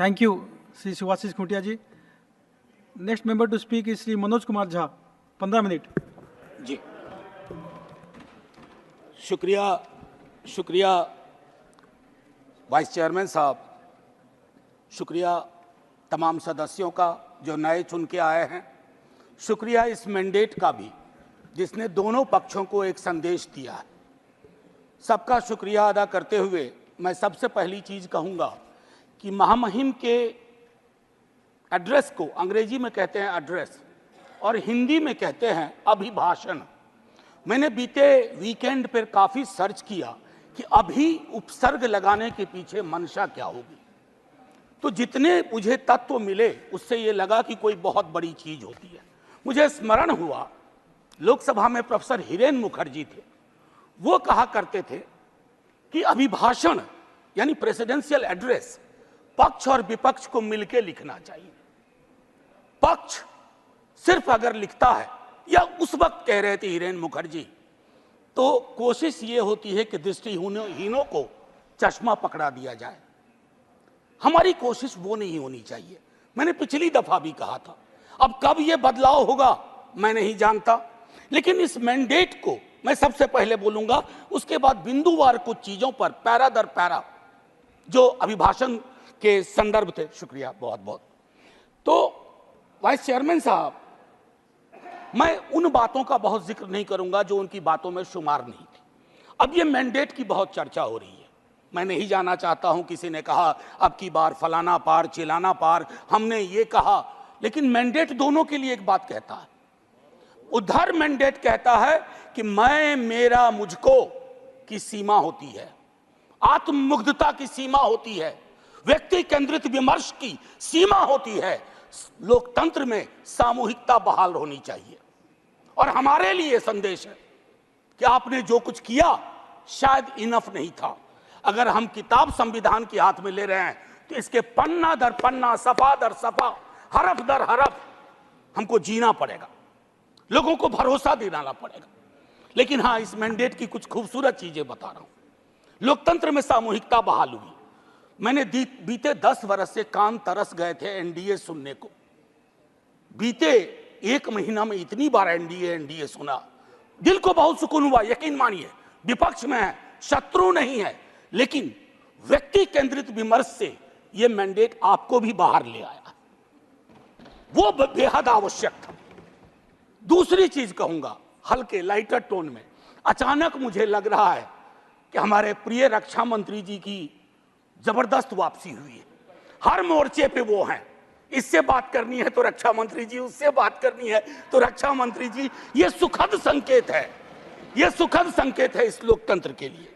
Thank you Shri Shivashish Khuntia ji. Next member to speak is Shri Manoj Kumar Jha, 15 minute. जी शुक्रिया vice chairman साहब, शुक्रिया तमाम सदस्यों का जो नए चुन के आए हैं, शुक्रिया इस मैंडेट का भी जिसने दोनों पक्षों को एक संदेश दिया है। सबका शुक्रिया अदा करते हुए मैं सबसे पहली चीज़ कहूँगा कि महामहिम के एड्रेस को अंग्रेजी में कहते हैं एड्रेस और हिंदी में कहते हैं अभिभाषण। मैंने बीते वीकेंड पर काफ़ी सर्च किया कि अभी उपसर्ग लगाने के पीछे मंशा क्या होगी, तो जितने मुझे तत्व मिले उससे ये लगा कि कोई बहुत बड़ी चीज़ होती है। मुझे स्मरण हुआ लोकसभा में प्रोफेसर हिरेन मुखर्जी थे, वो कहा करते थे कि अभिभाषण यानी प्रेसिडेंशियल एड्रेस पक्ष और विपक्ष को मिलकर लिखना चाहिए। पक्ष सिर्फ अगर लिखता है, या उस वक्त कह रहे थे हिरेन मुखर्जी, तो कोशिश ये होती है कि दृष्टिहीनों को चश्मा पकड़ा दिया जाए। हमारी कोशिश वो नहीं होनी चाहिए। मैंने पिछली दफा भी कहा था, अब कब ये बदलाव होगा मैं नहीं जानता, लेकिन इस मैंडेट को मैं सबसे पहले बोलूंगा, उसके बाद बिंदुवार कुछ चीजों पर पैरा दर पैरा जो अभिभाषण के संदर्भ थे। शुक्रिया बहुत बहुत। तो वाइस चेयरमैन साहब, मैं उन बातों का बहुत जिक्र नहीं करूंगा जो उनकी बातों में शुमार नहीं थी। अब ये मैंडेट की बहुत चर्चा हो रही है, मैं नहीं जाना चाहता हूं। किसी ने कहा अब की बार फलाना पार चिलाना पार, हमने ये कहा, लेकिन मैंडेट दोनों के लिए एक बात कहता है। उधर मैंडेट कहता है कि मैं मेरा मुझको की सीमा होती है, आत्ममुग्धता की सीमा होती है, व्यक्ति केंद्रित विमर्श की सीमा होती है, लोकतंत्र में सामूहिकता बहाल होनी चाहिए। और हमारे लिए संदेश है कि आपने जो कुछ किया शायद इनफ नहीं था। अगर हम किताब संविधान के हाथ में ले रहे हैं तो इसके पन्ना दर पन्ना, सफा दर सफा, हरफ दर हरफ हमको जीना पड़ेगा, लोगों को भरोसा दिलाना पड़ेगा। लेकिन हाँ, इस मैंडेट की कुछ खूबसूरत चीजें बता रहा हूं। लोकतंत्र में सामूहिकता बहाल हुई। मैंने बीते 10 वर्ष से कान तरस गए थे एनडीए सुनने को। बीते 1 महीना में इतनी बार एनडीए सुना, दिल को बहुत सुकून हुआ। यकीन मानिए, विपक्ष में है, शत्रु नहीं है, लेकिन व्यक्ति केंद्रित विमर्श से यह मैंडेट आपको भी बाहर ले आया, वो बेहद आवश्यक था। दूसरी चीज कहूंगा हल्के लाइटर टोन में, अचानक मुझे लग रहा है कि हमारे प्रिय रक्षा मंत्री जी की जबरदस्त वापसी हुई है। हर मोर्चे पे वो हैं, इससे बात करनी है तो रक्षा मंत्री जी, उससे बात करनी है तो रक्षा मंत्री जी। ये सुखद संकेत है, ये सुखद संकेत है इस लोकतंत्र के लिए।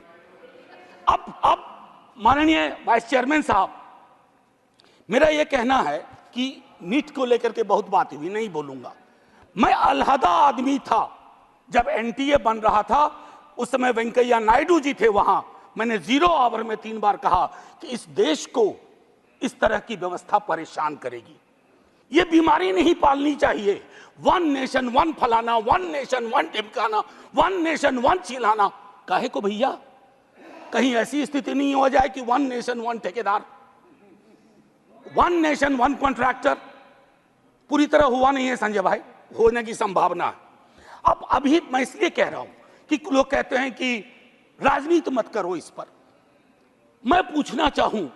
अब माननीय वाइस चेयरमैन साहब, मेरा ये कहना है कि नीट को लेकर के बहुत बात हुई, नहीं बोलूंगा। मैं अलहदा आदमी था जब एनटीए बन रहा था, उस समय वेंकैया नायडू जी थे वहां। मैंने 0 आवर में 3 बार कहा कि इस देश को इस तरह की व्यवस्था परेशान करेगी। ये बीमारी नहीं पालनी चाहिए, 1 नेशन 1 फलाना, 1 नेशन 1 ढिमकाना, 1 नेशन 1 चिल्लाना। काहे को भैया, कहीं ऐसी स्थिति नहीं हो जाए कि 1 नेशन 1 ठेकेदार, 1 नेशन 1 कॉन्ट्रैक्टर। पूरी तरह हुआ नहीं है संजय भाई, होने की संभावना है। अब अभी मैं इसलिए कह रहा हूं कि लोग कहते हैं कि राजनीति मत करो इस पर। मैं पूछना चाहूं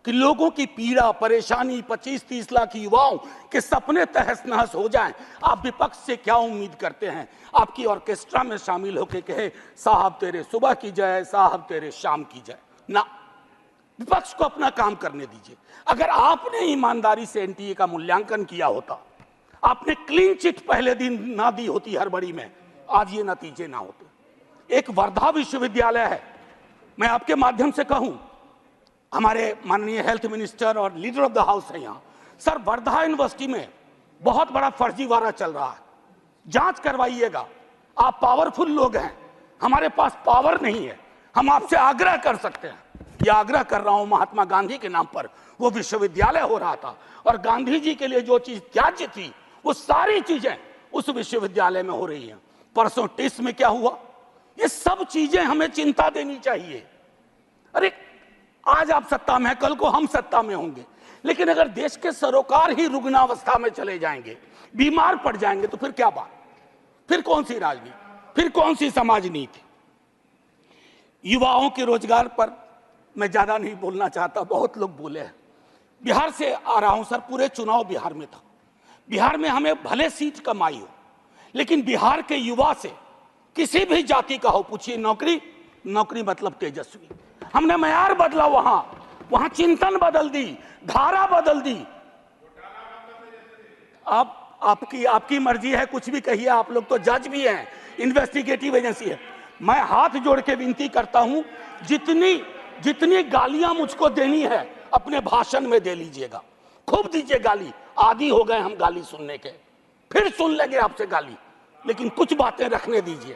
कि लोगों की पीड़ा परेशानी, 25-30 लाख युवाओं के सपने तहस नहस हो जाएं, आप विपक्ष से क्या उम्मीद करते हैं? आपकी ऑर्केस्ट्रा में शामिल होकर कहे साहब तेरे सुबह की जय, साहब तेरे शाम की जय। ना, विपक्ष को अपना काम करने दीजिए। अगर आपने ईमानदारी से एनटीए का मूल्यांकन किया होता, आपने क्लीन चिट पहले दिन ना दी होती हड़बड़ी में, आज ये नतीजे ना होते। एक वर्धा विश्वविद्यालय है, मैं आपके माध्यम से कहूं, हमारे माननीय हेल्थ मिनिस्टर और लीडर ऑफ द हाउस है यहाँ। सर, वर्धा यूनिवर्सिटी में बहुत बड़ा फर्जीवाड़ा चल रहा है, जांच करवाइएगा। आप पावरफुल लोग हैं, हमारे पास पावर नहीं है। हम आपसे आग्रह कर सकते हैं, ये आग्रह कर रहा हूं महात्मा गांधी के नाम पर। वो विश्वविद्यालय हो रहा था और गांधी जी के लिए जो चीज त्याज्य थी वो सारी चीजें उस विश्वविद्यालय में हो रही हैं। परसों टिस में क्या हुआ, ये सब चीजें हमें चिंता देनी चाहिए। अरे आज आप सत्ता में हैं, कल को हम सत्ता में होंगे। लेकिन अगर देश के सरोकार ही रुग्णावस्था में चले जाएंगे, बीमार पड़ जाएंगे, तो फिर क्या बात, फिर कौन सी राजनीति, फिर कौन सी समाज नीति। युवाओं के रोजगार पर मैं ज्यादा नहीं बोलना चाहता, बहुत लोग बोले हैं। बिहार से आ रहा हूं सर, पूरे चुनाव बिहार में था। बिहार में हमें भले सीट कमाई हो, लेकिन बिहार के युवा से किसी भी जाति का हो, पूछिए नौकरी, नौकरी मतलब तेजस्वी। हमने मयार बदला, वहां चिंतन बदल दी, धारा बदल दी। आपकी मर्जी है, कुछ भी कहिए, आप लोग तो जज भी हैं, इन्वेस्टिगेटिव एजेंसी है। मैं हाथ जोड़ के विनती करता हूं, जितनी गालियां मुझको देनी है अपने भाषण में दे लीजिएगा, खूब दीजिए गाली। आदी हो गए हम गाली सुनने के, फिर सुन लेंगे आपसे गाली, लेकिन कुछ बातें रखने दीजिए।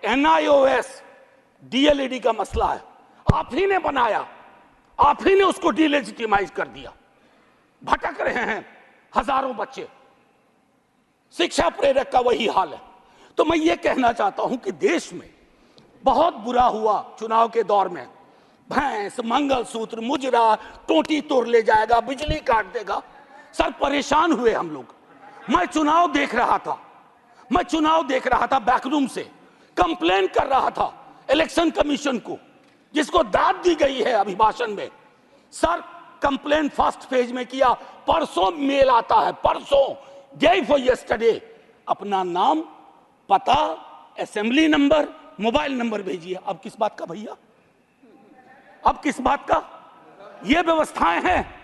NIOS DLED का मसला है, आप ही ने बनाया, आप ही ने उसको डिलेजिटिमाइज कर दिया। भटक रहे हैं हजारों बच्चे, शिक्षा प्रेरक का वही हाल है। तो मैं ये कहना चाहता हूं कि देश में बहुत बुरा हुआ चुनाव के दौर में। भैंस, मंगलसूत्र, मुजरा, टोटी तोड़ ले जाएगा, बिजली काट देगा। सर परेशान हुए हम लोग। मैं चुनाव देख रहा था बैकरूम से, कंप्लेन कर रहा था इलेक्शन कमीशन को, जिसको दाद दी गई है अभिभाषण में। सर कंप्लेन फर्स्ट फेज में किया, परसों मेल आता है, परसों, डे फॉर यस्टरडे, अपना नाम, पता, असेंबली नंबर, मोबाइल नंबर भेजिए। अब किस बात का भैया, अब किस बात का? ये व्यवस्थाएं हैं।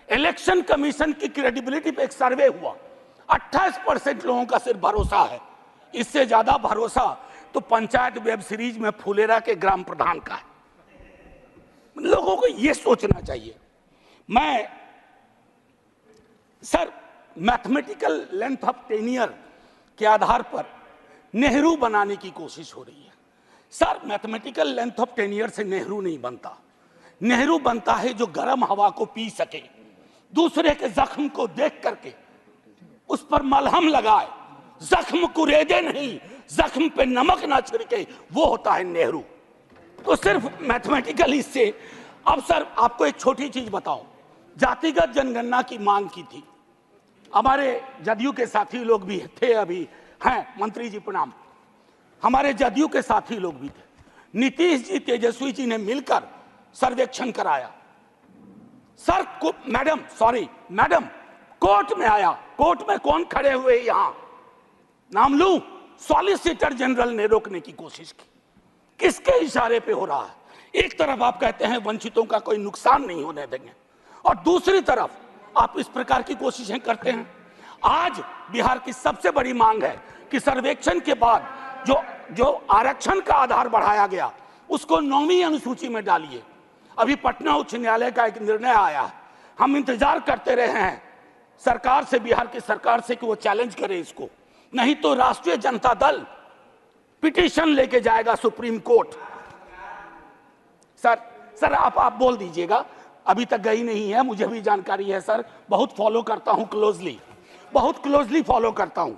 इलेक्शन कमीशन की क्रेडिबिलिटी पे एक सर्वे हुआ, 28% लोगों का सिर्फ भरोसा है। इससे ज्यादा भरोसा तो पंचायत वेब सीरीज में फुलेरा के ग्राम प्रधान का है। लोगों को यह सोचना चाहिए। मैं sir mathematical length of tenure के आधार पर नेहरू बनाने की कोशिश हो रही है। Sir mathematical length of tenure से नेहरू नहीं बनता। नेहरू बनता है जो गर्म हवा को पी सके, दूसरे के जख्म को देख करके उस पर मलहम लगाए, जख्म कुरेदे नहीं, जख्म पे नमक ना छिड़के, वो होता है नेहरू। तो सिर्फ मैथमेटिकल इससे। अब सर आपको एक छोटी चीज बताऊं, जातिगत जनगणना की मांग की थी, हमारे जदयू के साथी लोग भी थे, अभी हैं मंत्री जी प्रणाम, हमारे जदयू के साथी लोग भी थे। नीतीश जी, तेजस्वी जी ने मिलकर सर्वेक्षण कराया। सर को मैडम कोर्ट में आया, कोर्ट में कौन खड़े हुए यहां, नाम लूं, सॉलिसिटर जनरल ने रोकने की कोशिश की। किसके इशारे पे हो रहा है? एक तरफ आप कहते हैं वंचितों का कोई नुकसान नहीं होने देंगे, और दूसरी तरफ आप इस प्रकार की कोशिशें करते हैं। आज बिहार की सबसे बड़ी मांग है कि सर्वेक्षण के बाद जो आरक्षण का आधार बढ़ाया गया उसको 9वीं अनुसूची में डालिए। अभी पटना उच्च न्यायालय का एक निर्णय आया है, हम इंतजार करते रहे हैं सरकार से, बिहार की सरकार से, कि वो चैलेंज करे इसको, नहीं तो राष्ट्रीय जनता दल पिटीशन लेके जाएगा सुप्रीम कोर्ट। सर आप बोल दीजिएगा, अभी तक गई नहीं है, मुझे भी जानकारी है सर, बहुत फॉलो करता हूं क्लोजली, बहुत क्लोजली फॉलो करता हूं।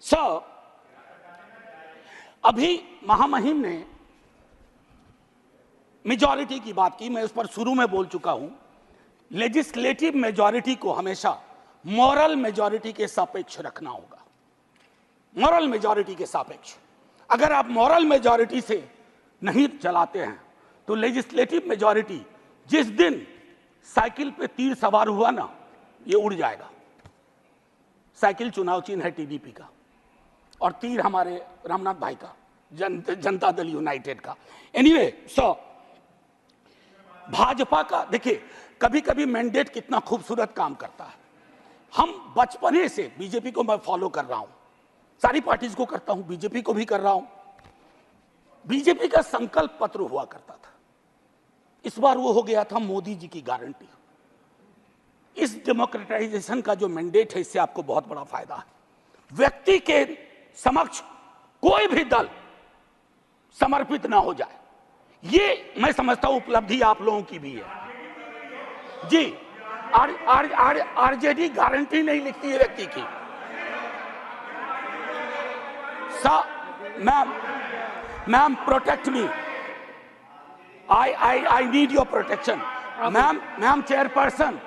सर अभी महामहिम ने मेजॉरिटी की बात की, मैं उस पर शुरू में बोल चुका हूं। लेजिस्लेटिव मेजॉरिटी को हमेशा मॉरल मेजॉरिटी के सापेक्ष रखना होगा, मॉरल मेजॉरिटी के सापेक्ष। अगर आप मॉरल मेजॉरिटी से नहीं चलाते हैं तो लेजिस्लेटिव मेजॉरिटी जिस दिन साइकिल पे तीर सवार हुआ ना, ये उड़ जाएगा। साइकिल चुनाव चिन्ह है टीडीपी का, और तीर हमारे रामनाथ भाई का, जनता दल यूनाइटेड का। एनीवे, भाजपा का देखिए, कभी कभी मैंडेट कितना खूबसूरत काम करता है। हम बचपने से बीजेपी को मैं फॉलो कर रहा हूं, सारी पार्टीज को करता हूं, बीजेपी को भी कर रहा हूं। बीजेपी का संकल्प पत्र हुआ करता था, इस बार वो हो गया था मोदी जी की गारंटी। इस डेमोक्रेटाइजेशन का जो मैंडेट है, इससे आपको बहुत बड़ा फायदा है। व्यक्ति के समक्ष कोई भी दल समर्पित ना हो जाए, ये मैं समझता हूं उपलब्धि आप लोगों की भी है जी। आरजेडी गारंटी नहीं लिखती है व्यक्ति की। Ma'am protect me, I need your protection. Ma'am chairperson,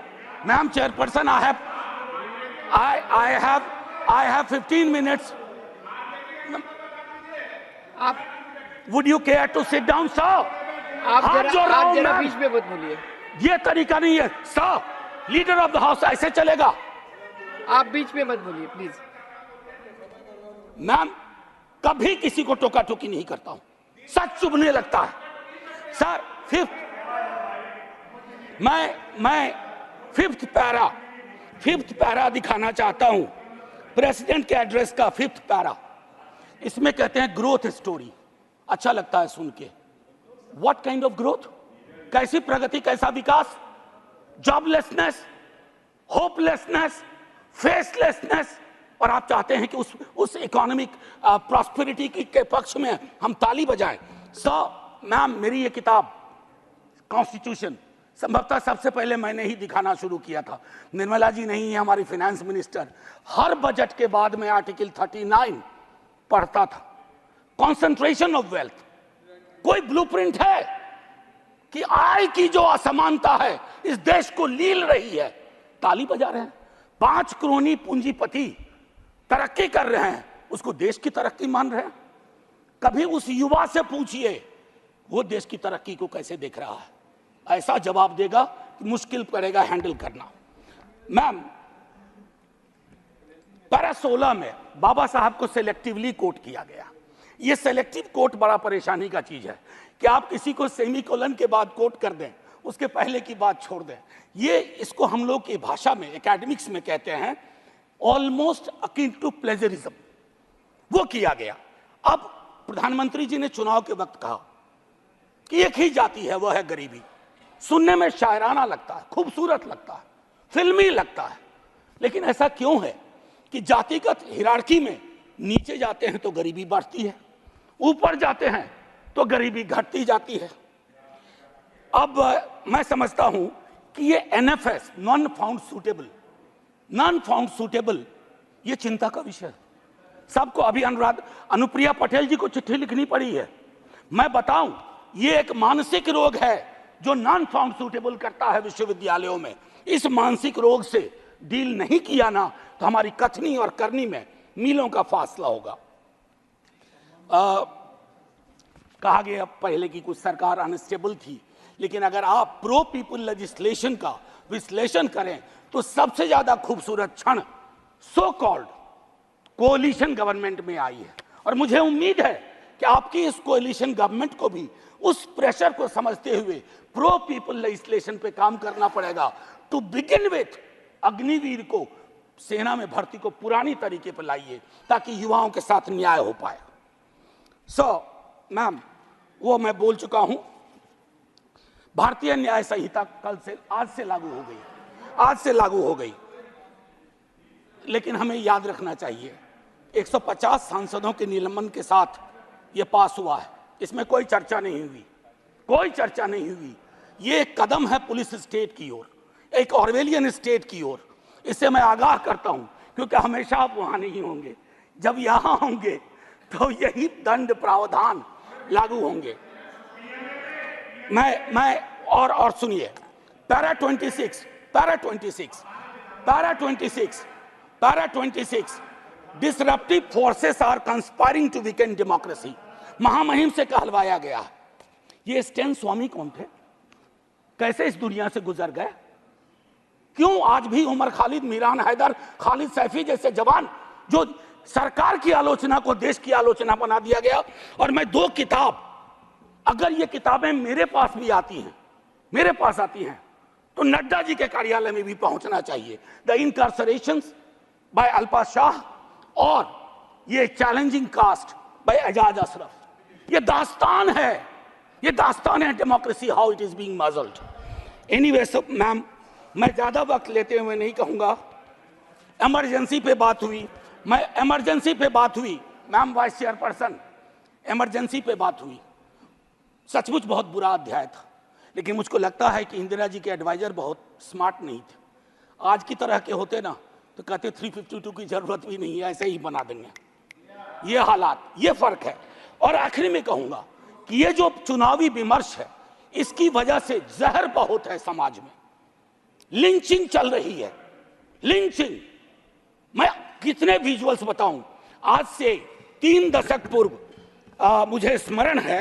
I have 15 minutes. आप Would you care to sit down, sir? आप जरा बीच में मत बोलिए। ये तरीका नहीं है sir, leader of the house ऐसे चलेगा? आप बीच में मत बोलिए प्लीज। मैम, कभी किसी को टोका टोकी नहीं करता हूं, सच चुभने लगता है सर। मैं फिफ्थ पैरा दिखाना चाहता हूं, प्रेसिडेंट के एड्रेस का फिफ्थ पैरा। इसमें कहते हैं ग्रोथ स्टोरी, अच्छा लगता है सुन के। What kind of growth? कैसी प्रगति, कैसा विकास? Joblessness, hopelessness, फेसलेसनेस। और आप चाहते हैं कि उस इकोनॉमिक प्रॉस्पेरिटी के पक्ष में हम ताली बजाएं। मैम, मेरी ये किताब कॉन्स्टिट्यूशन संभवतः सबसे पहले मैंने ही दिखाना शुरू किया था। निर्मला जी नहीं है हमारी फाइनेंस मिनिस्टर। हर बजट के बाद में आर्टिकल 39 पढ़ता था। कॉन्सेंट्रेशन ऑफ वेल्थ, कोई ब्लूप्रिंट है कि आय की जो असमानता है इस देश को लील रही है, ताली बजा रहे हैं। 5 करोड़ पूंजीपति तरक्की कर रहे हैं, उसको देश की तरक्की मान रहे हैं। कभी उस युवा से पूछिए वो देश की तरक्की को कैसे देख रहा है, ऐसा जवाब देगा कि मुश्किल पड़ेगा हैंडल करना। मैम, पैरा 16 में बाबा साहब को सेलेक्टिवली कोट किया गया। ये सेलेक्टिव कोट बड़ा परेशानी का चीज है कि आप किसी को सेमीकोलन के बाद कोट कर दें, उसके पहले की बात छोड़ दें। ये इसको हम लोग की भाषा में, एकेडमिक्स में कहते हैं ऑलमोस्ट अकिन टू प्लेजरिज्म। वो किया गया। अब प्रधानमंत्री जी ने चुनाव के वक्त कहा कि एक ही जाति है, वह है गरीबी। सुनने में शायराना लगता है, खूबसूरत लगता है, फिल्मी लगता है, लेकिन ऐसा क्यों है कि जातिगत हिरार्की में नीचे जाते हैं तो गरीबी बढ़ती है, ऊपर जाते हैं तो गरीबी घटती जाती है। अब मैं समझता हूं कि ये एनएफएस, नॉन फाउंड सूटेबल, ये चिंता का विषय है सबको। अभी अनुप्रिया पटेल जी को चिट्ठी लिखनी पड़ी है। मैं बताऊं, ये एक मानसिक रोग है जो नॉन फाउंड सूटेबल करता है विश्वविद्यालयों में। इस मानसिक रोग से डील नहीं किया ना तो हमारी कथनी और करनी में मीलों का फासला होगा। कहा गया पहले की कुछ सरकार अनस्टेबल थी, लेकिन अगर आप प्रो पीपल लेजिस्लेशन का विश्लेषण करें तो सबसे ज्यादा खूबसूरत क्षण सो कॉल्ड कोalition गवर्नमेंट में आई है। और मुझे उम्मीद है कि आपकी इस कोalition गवर्नमेंट को भी उस प्रेशर को समझते हुए प्रो पीपल लेजिस्लेशन पे काम करना पड़ेगा। टू बिगिन विथ, अग्निवीर को सेना में भर्ती को पुरानी तरीके पर लाइए ताकि युवाओं के साथ न्याय हो पाए। मैम, वो मैं बोल चुका हूं। भारतीय न्याय संहिता आज से लागू हो गई, लेकिन हमें याद रखना चाहिए 150 सांसदों के निलंबन के साथ यह पास हुआ है। इसमें कोई चर्चा नहीं हुई। ये एक कदम है पुलिस स्टेट की ओर, एक ऑर्वेलियन स्टेट की ओर। इससे मैं आगाह करता हूं, क्योंकि हमेशा आप वहां नहीं होंगे। जब यहां होंगे तो यही दंड प्रावधान लागू होंगे। मैं और सुनिए, para 26 disruptive forces are conspiring to weaken democracy. महामहिम से कहलवाया गया। ये स्टैन स्वामी कौन थे? कैसे इस दुनिया से गुजर गए? क्यों आज भी उमर खालिद, मीरान हैदर, खालिद सैफी जैसे जवान जो सरकार की आलोचना को देश की आलोचना बना दिया गया। और मैं 2 किताब, अगर ये किताबें मेरे पास आती हैं तो नड्डा जी के कार्यालय में भी पहुंचना चाहिए। The incarcerations by Alpa Shah और ये challenging caste by Ejaz Ashraf. ये दास्तान है democracy, how it is being muzzled. Anyway, ma'am, मैं ज्यादा वक्त लेते हुए नहीं कहूंगा। इमरजेंसी पे बात हुई, मैम वाइस चेयरपर्सन, इमरजेंसी पे बात हुई। सचमुच बहुत बुरा अध्याय था, लेकिन मुझको लगता है कि इंदिरा जी के एडवाइजर बहुत स्मार्ट नहीं थे। आज की तरह के होते ना तो कहते 352 की जरूरत भी नहीं है, ऐसे ही बना देंगे। ये हालात, ये फर्क है। और आखिरी में कहूंगा कि ये जो चुनावी विमर्श है, इसकी वजह से जहर बहुत है समाज में, लिंचिंग चल रही है, लिंचिंग। मैं कितने विजुअल्स बताऊं। आज से 3 दशक पूर्व मुझे स्मरण है,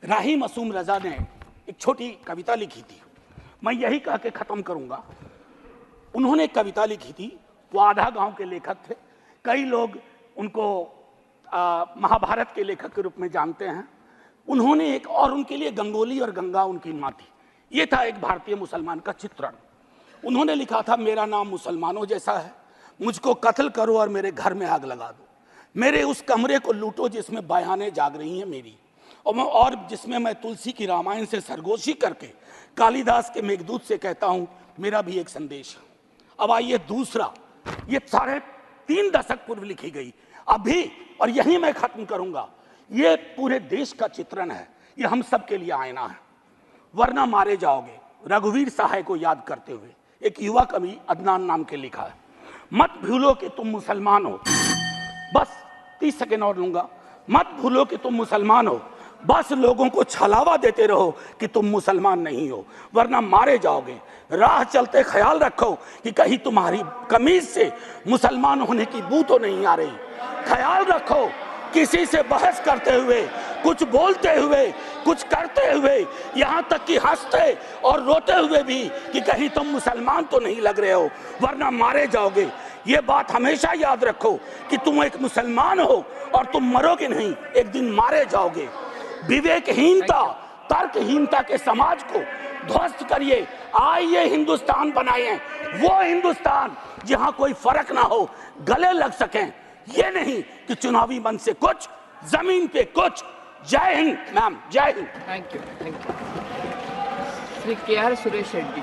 राही मासूम रजा ने एक छोटी कविता लिखी थी, मैं यही कह के खत्म करूंगा। उन्होंने एक कविता लिखी थी, वो आधा गांव के लेखक थे, कई लोग उनको महाभारत के लेखक के रूप में जानते हैं। उन्होंने एक, और उनके लिए गंगोली और गंगा उनकी माँ थी, ये था एक भारतीय मुसलमान का चित्रण। उन्होंने लिखा था, मेरा नाम मुसलमानों जैसा है, मुझको कत्ल करो और मेरे घर में आग लगा दो, मेरे उस कमरे को लूटो जिसमें बयानें जाग रही हैं मेरी, और जिसमें मैं तुलसी की रामायण से सरगोशी करके कालिदास के मेघदूत से कहता हूं मेरा भी एक संदेश है। अब आइए दूसरा, ये 3.5 दशक पूर्व लिखी गई अभी, और यही मैं खत्म करूंगा। ये पूरे देश का चित्रण है, ये हम सब के लिए आईना है। वरना मारे जाओगे, रघुवीर सहाय को याद करते हुए एक युवा कवि अदनान नाम के लिखा है। मत भूलो कि तुम मुसलमान हो, बस 30 सेकेंड और लूंगा। मत भूलो कि तुम मुसलमान हो, बस लोगों को छलावा देते रहो कि तुम मुसलमान नहीं हो, वरना मारे जाओगे। राह चलते ख्याल रखो कि कहीं तुम्हारी कमीज से मुसलमान होने की बू तो नहीं आ रही। ख्याल रखो किसी से बहस करते हुए, कुछ बोलते हुए, कुछ करते हुए, यहाँ तक कि हंसते और रोते हुए भी कि कहीं तुम मुसलमान तो नहीं लग रहे हो, वरना मारे जाओगे। ये बात हमेशा याद रखो कि तुम एक मुसलमान हो और तुम मरोगे नहीं, एक दिन मारे जाओगे। विवेकहीनता, तर्कहीनता के समाज को ध्वस्त करिए, आइए हिंदुस्तान बनाए, वो हिंदुस्तान जहां कोई फर्क ना हो, गले लग सकें, ये नहीं कि चुनावी मंच से कुछ, जमीन पे कुछ। जय हिंद मैम, जय Hind. Thank you Shri KR Suresh Reddy.